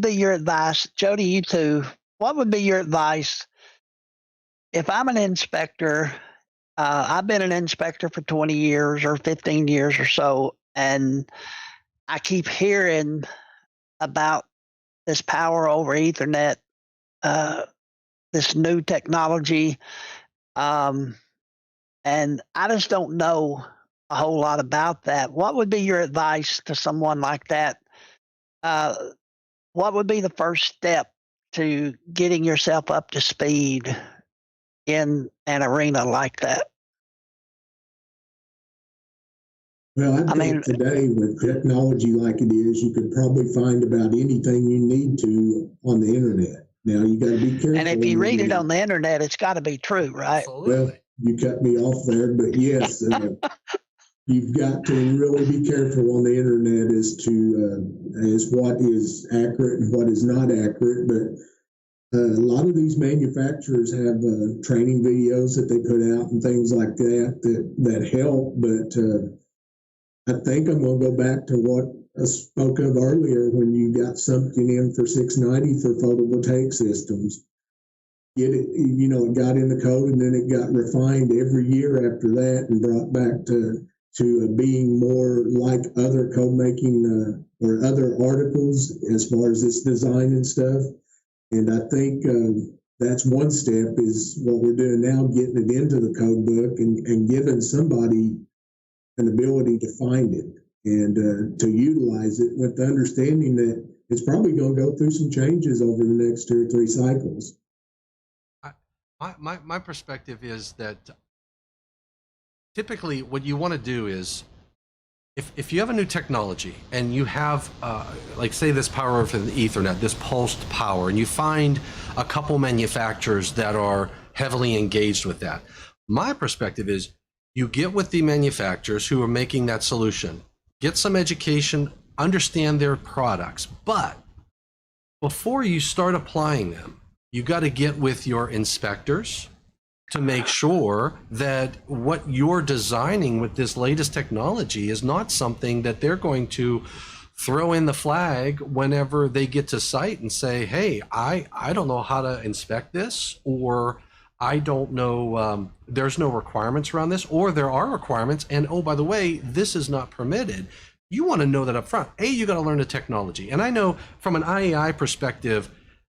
Speaker 2: be your advice, Jody, you too, what would be your advice if I'm an inspector? I've been an inspector for 20 years or 15 years or so, and I keep hearing about this power over Ethernet, this new technology, and I just don't know a whole lot about that. What would be your advice to someone like that? What would be the first step to getting yourself up to speed in an arena like that?
Speaker 3: Well, I think today with technology like it is, you could probably find about anything you need to on the internet. Now you got to be careful.
Speaker 2: And if you read it on the internet, it's got to be true, right?
Speaker 1: Absolutely.
Speaker 3: Well, you cut me off there, but yes, you've got to really be careful on the internet as what is accurate and what is not accurate. But a lot of these manufacturers have training videos that they put out and things like that help. But I think I'm going to go back to what I spoke of earlier when you got something in for 690 for photovoltaic systems. It got in the code, and then it got refined every year after that and brought back to being more like other code making or other articles as far as its design and stuff. And I think that's one step is what we're doing now, getting it into the code book and giving somebody an ability to find it and to utilize it with the understanding that it's probably going to go through some changes over the next 2 or 3 cycles.
Speaker 1: My perspective is that typically what you want to do is, if you have a new technology and you have, like say this power over the Ethernet, this pulsed power, and you find a couple manufacturers that are heavily engaged with that, my perspective is you get with the manufacturers who are making that solution, get some education, understand their products, but before you start applying them, you got to get with your inspectors to make sure that what you're designing with this latest technology is not something that they're going to throw in the flag whenever they get to site and say, hey, I don't know how to inspect this, or I don't know, there's no requirements around this, or there are requirements, and oh, by the way, this is not permitted. You want to know that up front. You got to learn the technology. And I know from an IAEI perspective,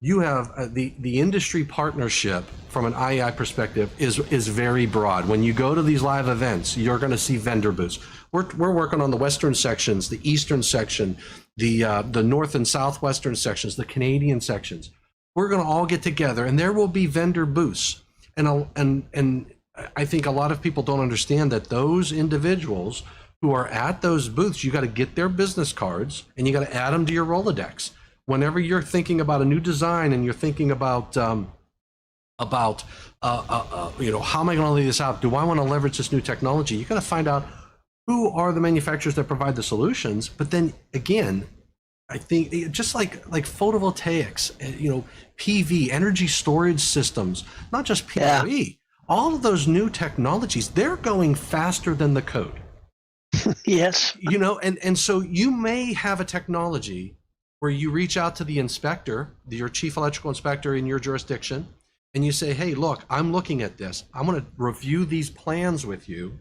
Speaker 1: you have the industry partnership from an IAEI perspective is very broad. When you go to these live events, you're going to see vendor booths. We're working on the western sections, the eastern section, the north and southwestern sections, the Canadian sections. We're going to all get together, and there will be vendor booths. And I think a lot of people don't understand that those individuals who are at those booths, you got to get their business cards and you got to add them to your Rolodex. Whenever you're thinking about a new design and you're thinking about how am I going to lay this out? Do I want to leverage this new technology? You got to find out who are the manufacturers that provide the solutions. But then again, I think just like photovoltaics, PV, energy storage systems, not just PoE, all of those new technologies, they're going faster than the code.
Speaker 2: Yes.
Speaker 1: And so you may have a technology where you reach out to the inspector, your chief electrical inspector in your jurisdiction, and you say, hey, look, I'm looking at this. I'm going to review these plans with you.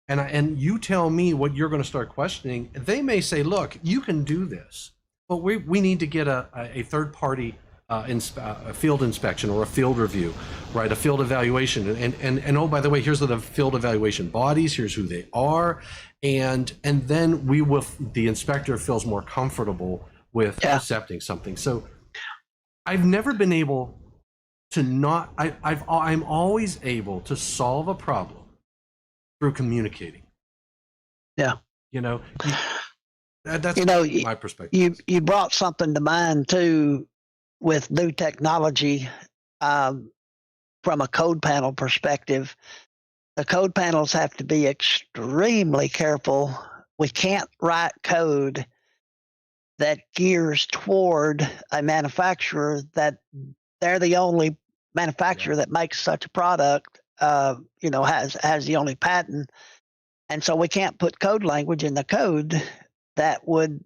Speaker 1: And you tell me what you're going to start questioning. They may say, look, you can do this, but we need to get a third party a field inspection or a field review, right? A field evaluation. And oh, by the way, here's the field evaluation bodies. Here's who they are. And then the inspector feels more comfortable with accepting something. So I've never been able to I'm always able to solve a problem through communicating.
Speaker 2: Yeah.
Speaker 1: That's my perspective.
Speaker 2: You brought something to mind too with new technology from a code panel perspective. The code panels have to be extremely careful. We can't write code that gears toward a manufacturer that they're the only manufacturer that makes such a product, has the only patent. And so we can't put code language in the code that would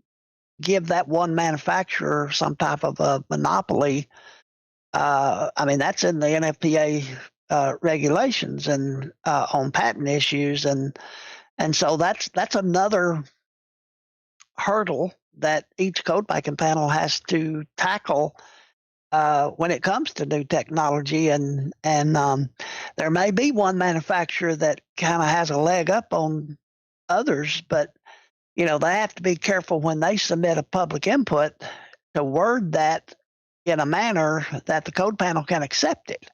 Speaker 2: give that one manufacturer some type of a monopoly. That's in the NFPA regulations and on patent issues. And so that's another hurdle that each code making panel has to tackle when it comes to new technology. And there may be one manufacturer that kind of has a leg up on others, but they have to be careful when they submit a public input to word that in a manner that the code panel can accept it,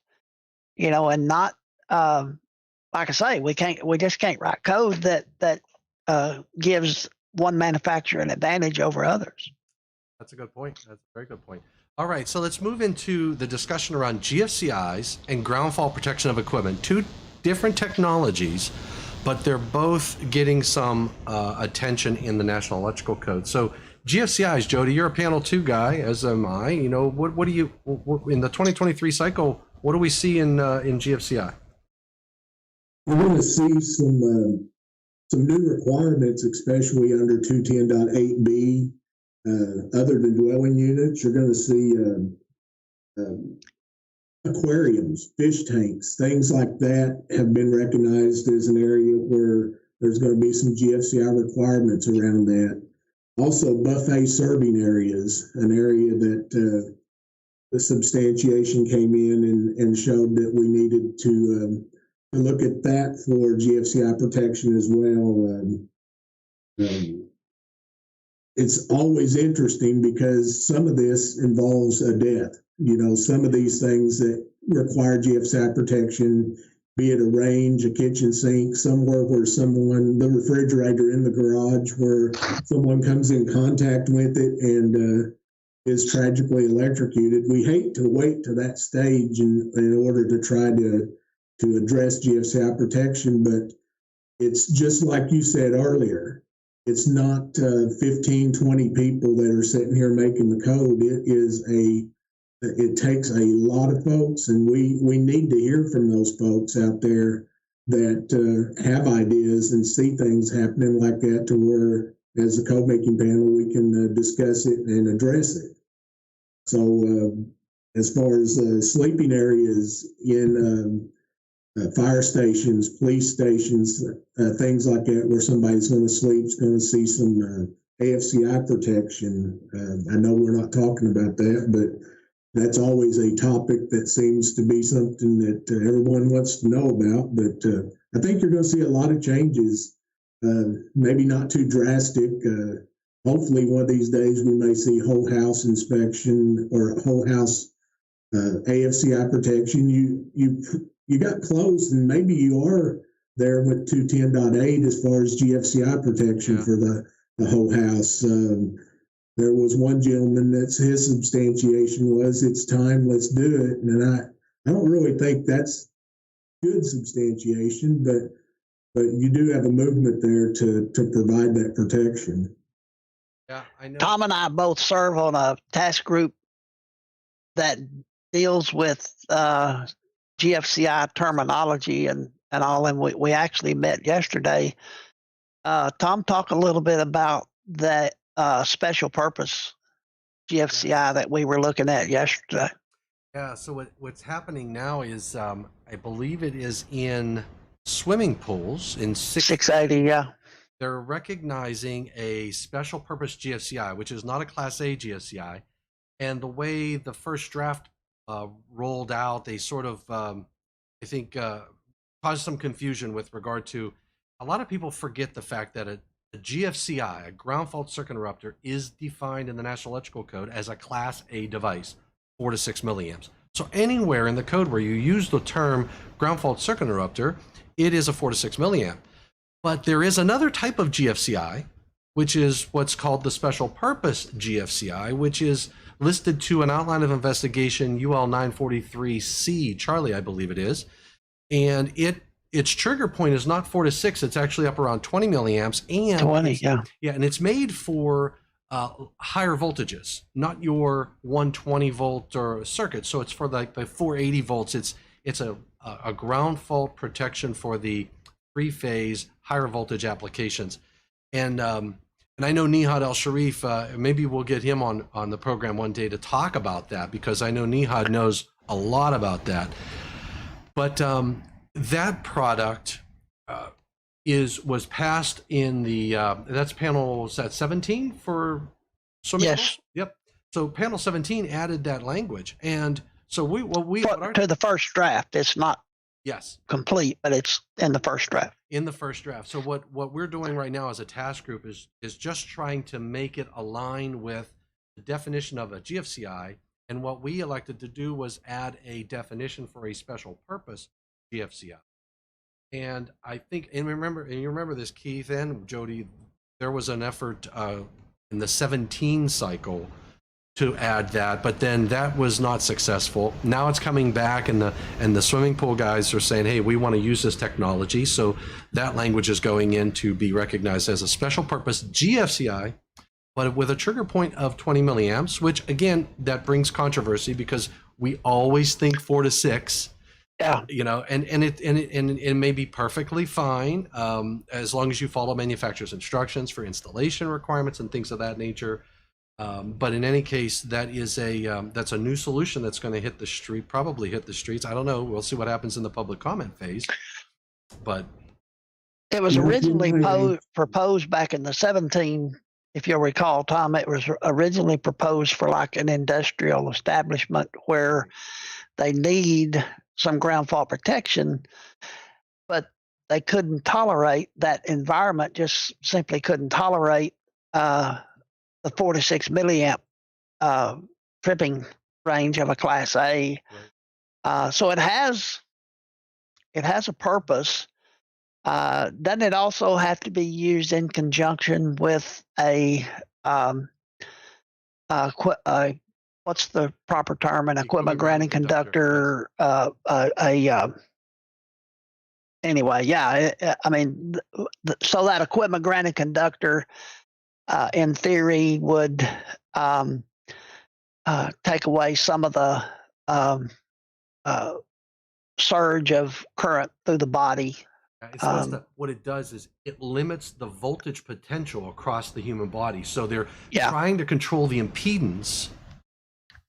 Speaker 2: and not, like I say, we just can't write code that gives one manufacturer an advantage over others.
Speaker 1: That's a good point. That's a very good point. All right, so let's move into the discussion around GFCIs and ground fault protection of equipment. Two different technologies, but they're both getting some attention in the National Electrical Code. So GFCIs, Jody, you're a panel 2 guy, as am I. What do you in the 2023 cycle? What do we see in GFCI?
Speaker 3: We're going to see some new requirements, especially under 210.8b. Other than dwelling units, you're going to see aquariums, fish tanks, things like that have been recognized as an area where there's going to be some GFCI requirements around that. Also, buffet serving areas, an area that the substantiation came in and showed that we needed to look at that for GFCI protection as well. It's always interesting because some of this involves a death. Some of these things that require GFCI protection, be it a range, a kitchen sink, somewhere where the refrigerator in the garage, where someone comes in contact with it and is tragically electrocuted. We hate to wait to that stage in order to try to address GFCI protection, but it's just like you said earlier. It's not 15, 20 people that are sitting here making the code. It takes a lot of folks, and we need to hear from those folks out there that have ideas and see things happening like that, to where, as a code making panel, we can discuss it and address it. So, as far as sleeping areas in fire stations, police stations, things like that, where somebody's going to sleep, is going to see some AFCI protection. I know we're not talking about that, but that's always a topic that seems to be something that everyone wants to know about. But I think you're going to see a lot of changes, maybe not too drastic. Hopefully one of these days we may see whole house inspection or whole house AFCI protection. You got close, and maybe you are there with 210.8 as far as GFCI protection for the whole house. There was one gentleman that's his substantiation was, it's time, let's do it. And I don't really think that's good substantiation, but you do have a movement there to provide that protection.
Speaker 1: Yeah, I know.
Speaker 2: Tom and I both serve on a task group that deals with GFCI terminology and all, and we actually met yesterday. Tom, talk a little bit about that special purpose GFCI that we were looking at yesterday.
Speaker 1: Yeah, so what's happening now is I believe it is in swimming pools in
Speaker 2: 680, yeah.
Speaker 1: They're recognizing a special purpose GFCI, which is not a Class A GFCI. And the way the first draft rolled out, they sort of, I think, caused some confusion with regard to a lot of people forget the fact that a GFCI, a ground fault circuit interrupter, is defined in the National Electrical Code as a Class A device, 4 to 6 milliamps. So anywhere in the code where you use the term ground fault circuit interrupter, it is a 4 to 6 milliamp. But there is another type of GFCI, which is what's called the special purpose GFCI, which is listed to an outline of investigation UL 943C, Charlie, I believe it is. And its trigger point is not 4 to 6, it's actually up around 20 milliamps. And
Speaker 2: 20, yeah.
Speaker 1: Yeah, and it's made for higher voltages, not your 120 volt or circuit. So it's for like the 480 volts. It's a ground fault protection for the three-phase higher voltage applications. And I know Nihad El Sharif, maybe we'll get him on the program one day to talk about that, because I know Nihad knows a lot about that. But that product was passed in the that's panel, is that 17 for swimming
Speaker 2: Yes.
Speaker 1: pools? Yep. So panel 17 added that language, and so
Speaker 2: to the first draft. It's not
Speaker 1: yes
Speaker 2: complete, but it's in the first draft.
Speaker 1: In the first draft. So what we're doing right now as a task group is just trying to make it align with the definition of a GFCI. And what we elected to do was add a definition for a special purpose GFCI. And I think, and you remember this, Keith and Jody, there was an effort in the 17 cycle to add that, but then that was not successful. Now it's coming back, and the swimming pool guys are saying, hey, we want to use this technology. So that language is going in to be recognized as a special purpose GFCI, but with a trigger point of 20 milliamps, which again, that brings controversy because we always think 4 to 6.
Speaker 2: Yeah.
Speaker 1: You know, and it may be perfectly fine as long as you follow manufacturer's instructions for installation requirements and things of that nature. But in any case, that's a new solution that's going to probably hit the streets. I don't know. We'll see what happens in the public comment phase. But
Speaker 2: it was originally proposed back in the 17. If you'll recall, Tom, it was originally proposed for like an industrial establishment where they need some ground fault protection, but they couldn't tolerate that environment, just simply couldn't tolerate the 4 to 6 milliamp tripping range of a Class A. Right. So it has a purpose. Doesn't it also have to be used in conjunction with a what's the proper term? An equipment granting conductor. Anyway, yeah. I mean, so that equipment granting conductor, in theory, would take away some of the surge of current through the body.
Speaker 1: What it does is it limits the voltage potential across the human body. So they're trying to control the impedance,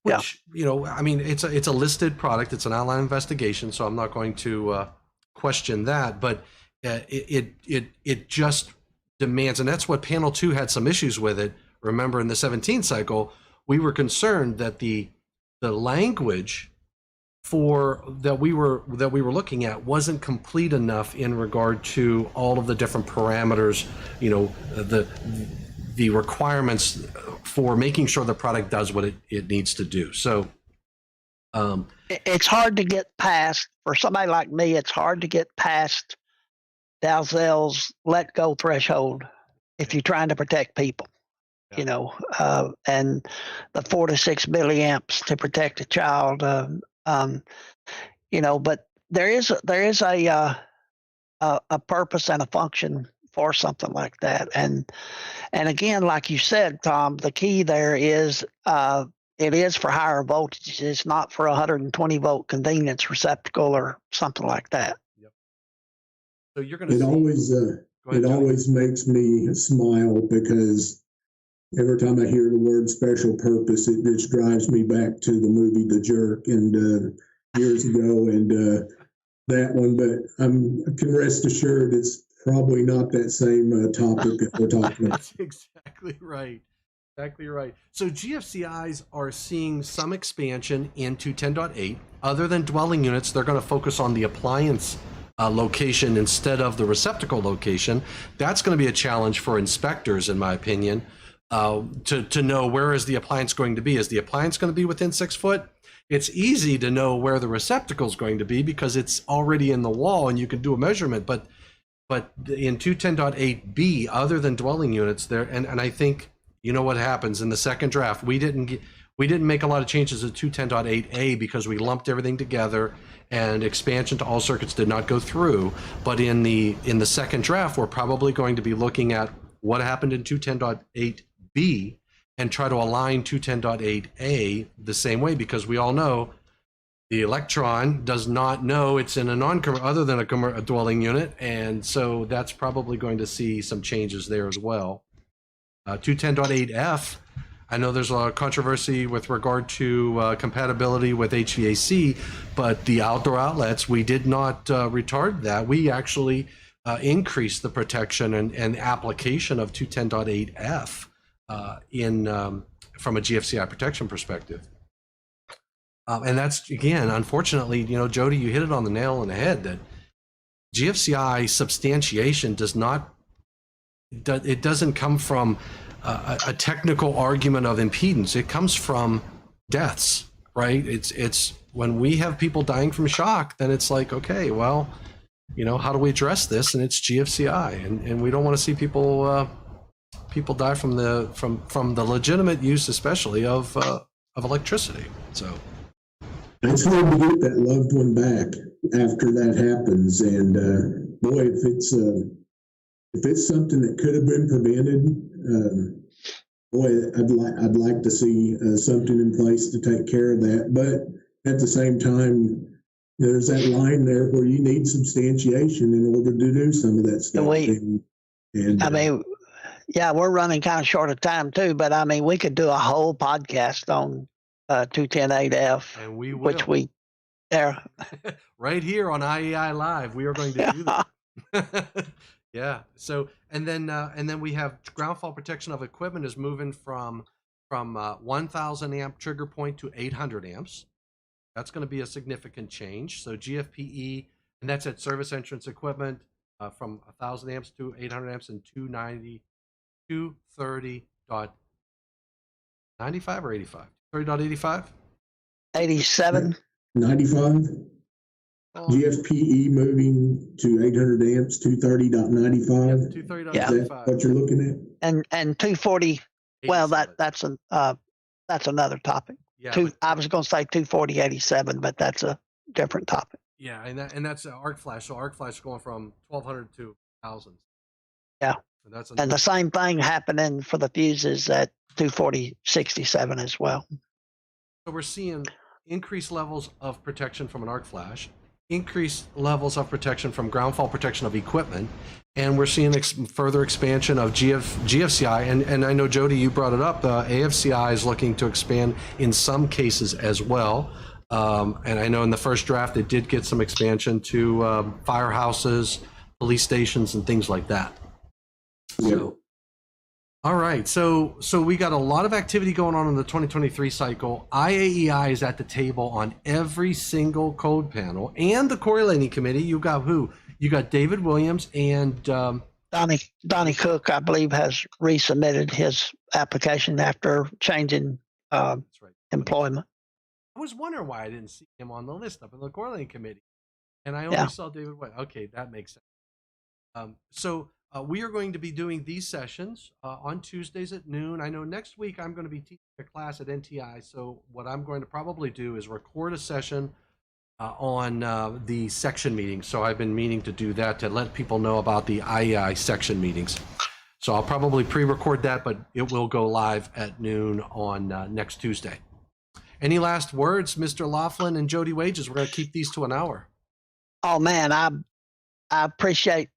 Speaker 1: which, you know, I mean, it's a listed product. It's an outline investigation, so I'm not going to question that. But it just demands, and that's what panel 2 had some issues with it. Remember, in the 17 cycle, we were concerned that the language that we were looking at wasn't complete enough in regard to all of the different parameters, you know, the requirements for making sure the product does what it needs to do. So
Speaker 2: it's hard to get past, for somebody like me, it's hard to get past Dalzell's let go threshold if you're trying to protect people. You know, and the 4 to 6 milliamps to protect a child. You know, but there is a purpose and a function for something like that. And again, like you said, Tom, the key there is it is for higher voltages. It's not for 120 volt convenience receptacle or something like that.
Speaker 1: Yep. So you're going to
Speaker 3: always makes me smile because every time I hear the word special purpose, it just drives me back to the movie The Jerk and years ago and that one. But I can rest assured it's probably not that same topic that we're talking about.
Speaker 1: That's exactly right. Exactly right. So GFCIs are seeing some expansion into 10.8. Other than dwelling units, they're going to focus on the appliance location instead of the receptacle location. That's going to be a challenge for inspectors, in my opinion, to know where is the appliance going to be. Is the appliance going to be within 6 foot? It's easy to know where the receptacle is going to be because it's already in the wall and you can do a measurement. But in 210.8b, other than dwelling units, there and I think you know what happens in the second draft. We didn't make a lot of changes to 210.8a because we lumped everything together, and expansion to all circuits did not go through. But in the second draft, we're probably going to be looking at what happened in 210.8b and try to align 210.8a the same way, because we all know the electron does not know it's in a other than a dwelling unit, and so that's probably going to see some changes there as well. 210.8f, I know there's a lot of controversy with regard to compatibility with HVAC, but the outdoor outlets, we did not retard that. We actually increased the protection and application of 210.8f from a GFCI protection perspective. And that's, again, unfortunately, Jody, you hit it on the nail on the head that GFCI substantiation doesn't come from a technical argument of impedance. It comes from deaths, right? It's when we have people dying from shock, then it's like, okay, well, how do we address this? And it's GFCI, and we don't want to see people die from the legitimate use, especially of electricity. So.
Speaker 3: It's hard to get that loved one back after that happens, and boy, if it's something that could have been prevented, boy, I'd like to see something in place to take care of that. But at the same time, there's that line there where you need substantiation in order to do some of that stuff.
Speaker 2: We're running kind of short of time too, but I mean, we could do a whole podcast on 210.8f,
Speaker 1: and we will.
Speaker 2: Which we there
Speaker 1: right here on IAEI Live. We are going to do that. Yeah. So and then we have ground fault protection of equipment is moving from 1,000 amp trigger point to 800 amps. That's going to be a significant change. So GFPE, and that's at service entrance equipment from 1,000 amps to 800 amps and 230.95 or 85. 30.85?
Speaker 2: 87.
Speaker 3: 95. GFPE moving to 800 amps, 230.95.
Speaker 1: 230.95.
Speaker 2: Yeah.
Speaker 3: Is that what you're looking at?
Speaker 2: And 240. Well, that's another topic.
Speaker 1: Yeah.
Speaker 2: I was going to say 240.87, but that's a different topic.
Speaker 1: Yeah, and that's arc flash. So arc flash is going from 1,200 to 1,000.
Speaker 2: Yeah.
Speaker 1: So
Speaker 2: and the same thing happening for the fuses at 240.67 as well.
Speaker 1: So we're seeing increased levels of protection from an arc flash, increased levels of protection from ground fault protection of equipment, and we're seeing further expansion of GFCI. And I know, Jody, you brought it up. AFCI is looking to expand in some cases as well. And I know in the first draft it did get some expansion to firehouses, police stations, and things like that. So, all right. So we got a lot of activity going on in the 2023 cycle. IAEI is at the table on every single code panel, and the correlating committee. You got who? You got David Williams and
Speaker 2: Donnie Cook, I believe, has resubmitted his application after changing
Speaker 1: that's right.
Speaker 2: employment.
Speaker 1: I was wondering why I didn't see him on the list up in the correlating committee, and I only saw David Williams. Okay, that makes sense. So we are going to be doing these sessions on Tuesdays at noon. I know next week I'm going to be teaching a class at NTI, so what I'm going to probably do is record a session on the section meetings. So I've been meaning to do that to let people know about the IAEI section meetings. So I'll probably pre-record that, but it will go live at noon on next Tuesday. Any last words, Mr. Laughlin and Jody Wages? We're going to keep these to an hour.
Speaker 2: Oh man, I appreciate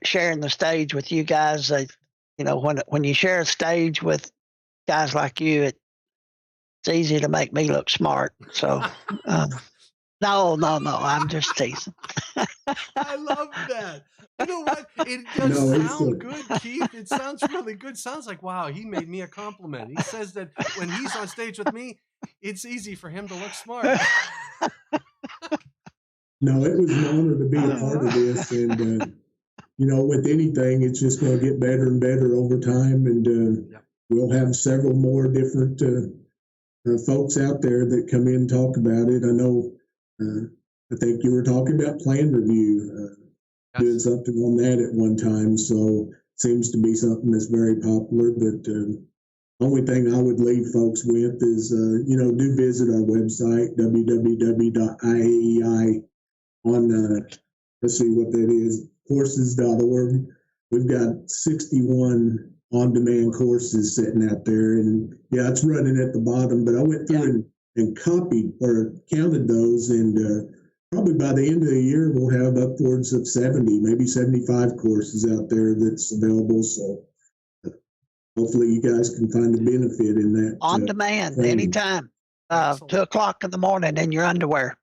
Speaker 2: sharing the stage with you guys. When you share a stage with guys like you, it's easy to make me look smart. So, no, I'm just teasing.
Speaker 1: I love that. You know what? It does
Speaker 3: No, it's
Speaker 1: sound good, Keith. It sounds really good. Sounds like, wow, he made me a compliment. He says that when he's on stage with me, it's easy for him to look smart.
Speaker 3: No, it was an honor to be a part of this, and you know, with anything, it's just going to get better and better over time, and
Speaker 1: Yep.
Speaker 3: we'll have several more different folks out there that come in and talk about it. I know, I think you were talking about plan review, doing
Speaker 1: Yes.
Speaker 3: something on that at one time, so seems to be something that's very popular, but only thing I would leave folks with is, you know, do visit our website, www.IAEI on, let's see what that is, courses.org. We've got 61 on-demand courses sitting out there, and yeah, it's running at the bottom, but I went through and copied or counted those, and probably by the end of the year, we'll have upwards of 70, maybe 75 courses out there that's available. So hopefully you guys can find a benefit in that.
Speaker 2: On demand,
Speaker 3: training.
Speaker 2: anytime.
Speaker 1: Excellent.
Speaker 2: 2 o'clock in the morning in your underwear.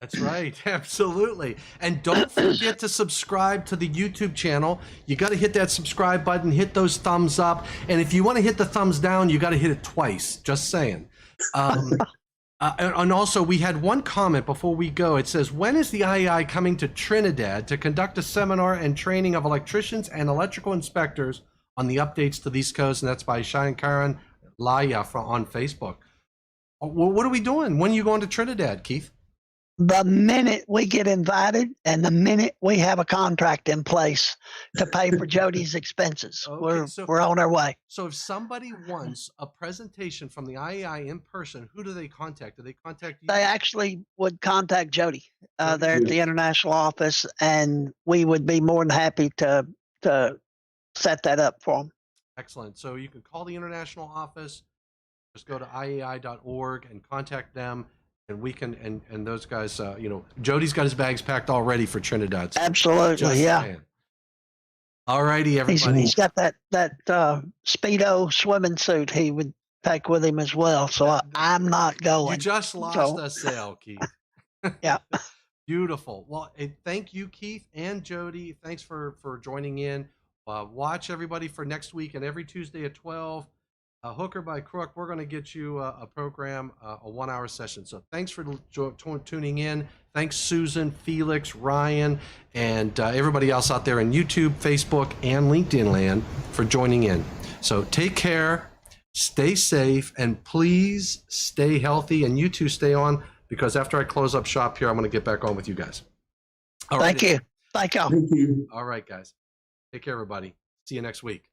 Speaker 1: That's right. Absolutely. And don't forget to subscribe to the YouTube channel. You got to hit that subscribe button, hit those thumbs up. And if you want to hit the thumbs down, you got to hit it twice. Just saying. And also, we had one comment before we go. It says, when is the IAEI coming to Trinidad to conduct a seminar and training of electricians and electrical inspectors on the updates to these codes? And that's by Shankaran Laya on Facebook. Well, what are we doing? When are you going to Trinidad, Keith?
Speaker 2: The minute we get invited and the minute we have a contract in place to pay for Jody's expenses,
Speaker 1: Okay,
Speaker 2: we're on our way.
Speaker 1: So if somebody wants a presentation from the IAEI in person, who do they contact? Do they contact you?
Speaker 2: They actually would contact Jody there at the international office, and we would be more than happy to set that up for them.
Speaker 1: Excellent. So you can call the international office, just go to IAEI.org and contact them. And we can, and those guys, you know, Jody's got his bags packed already for Trinidad. So
Speaker 2: Absolutely, yeah.
Speaker 1: saying. All righty, everybody.
Speaker 2: He's got that Speedo swimming suit he would take with him as well. So I'm not going.
Speaker 1: You just lost a sale, Keith.
Speaker 2: Yeah.
Speaker 1: Beautiful. Well, thank you, Keith and Jody. Thanks for joining in. Watch everybody for next week and every Tuesday at 12. Hooker by Crook, we're going to get you a program, a 1-hour session. So thanks for tuning in. Thanks, Susan, Felix, Ryan, and everybody else out there in YouTube, Facebook, and LinkedIn land for joining in. So take care, stay safe, and please stay healthy. And you two stay on, because after I close up shop here, I'm going to get back on with you guys. All right.
Speaker 2: Thank you. Thank y'all.
Speaker 3: Thank you.
Speaker 1: All right, guys. Take care, everybody. See you next week.